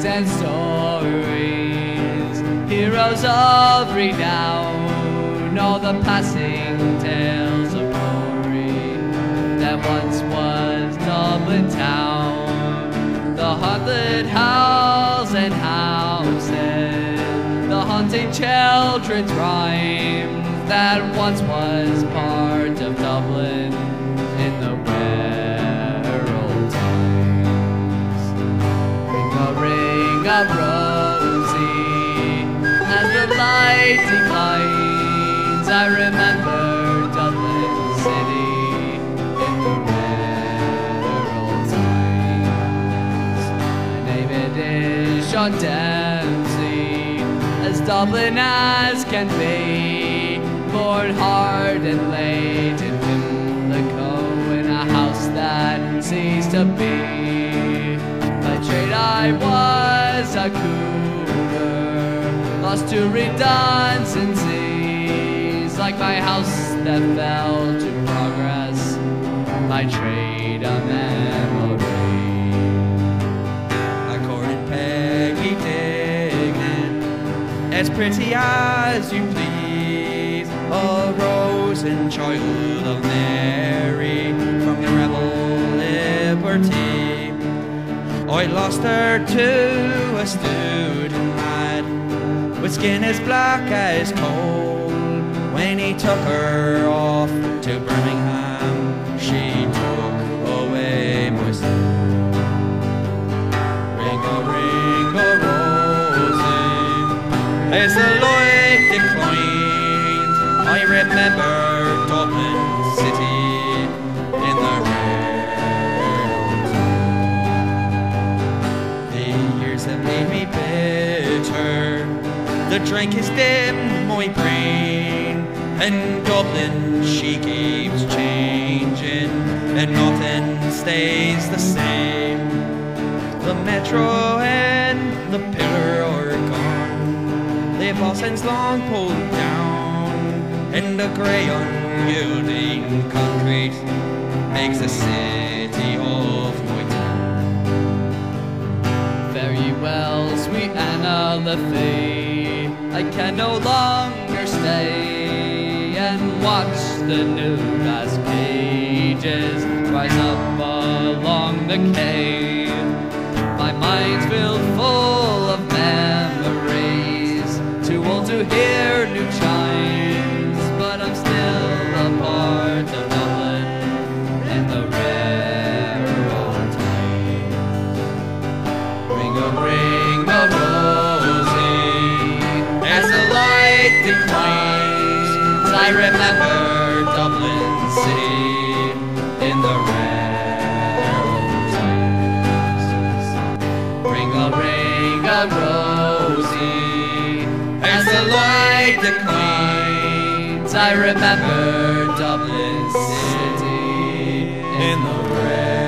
and stories, heroes of renown, all the passing tales of glory that once was Dublin town. The haunted halls and houses, the haunting children's rhymes that once was part of Dublin in the rare old times. Ring a rosy, as the light declines, I remember Dublin city in the rare old times. My name it is Sean Dempsey, as Dublin as can be, born hard and late in Pimlico, in a house that ceased to be. By trade I was a cooper, lost to redundancies, like my house that fell to progress, by trade a memory. I courted Peggy Dignan, as pretty as you please, a rose and child of Mary, from your rebel liberty. I lost her to a student lad, with skin as black as coal. When he took her off to Birmingham, she took away my soul. Ring a rosy, as the light declined, I remember Dublin city in the rare old time. The years have made me bitter, the drink has dimmed my brain, and Dublin she keeps changing, and nothing stays the same. The metro and the pillar are gone, the Boston's long pulled down, and the grey unyielding concrete makes a city of my town. Very well, sweet Anna Lefay, I can no longer stay and watch the new glass cages rise up along the quay. My mind's filled full of memories, too old to hear new chimes, but I'm still a part of Dublin in the rare old times. Ring a rosy, as the light declines, I remember Dublin city in the rare old times. Ring a rosy, as the light declines, I remember Dublin city in the rare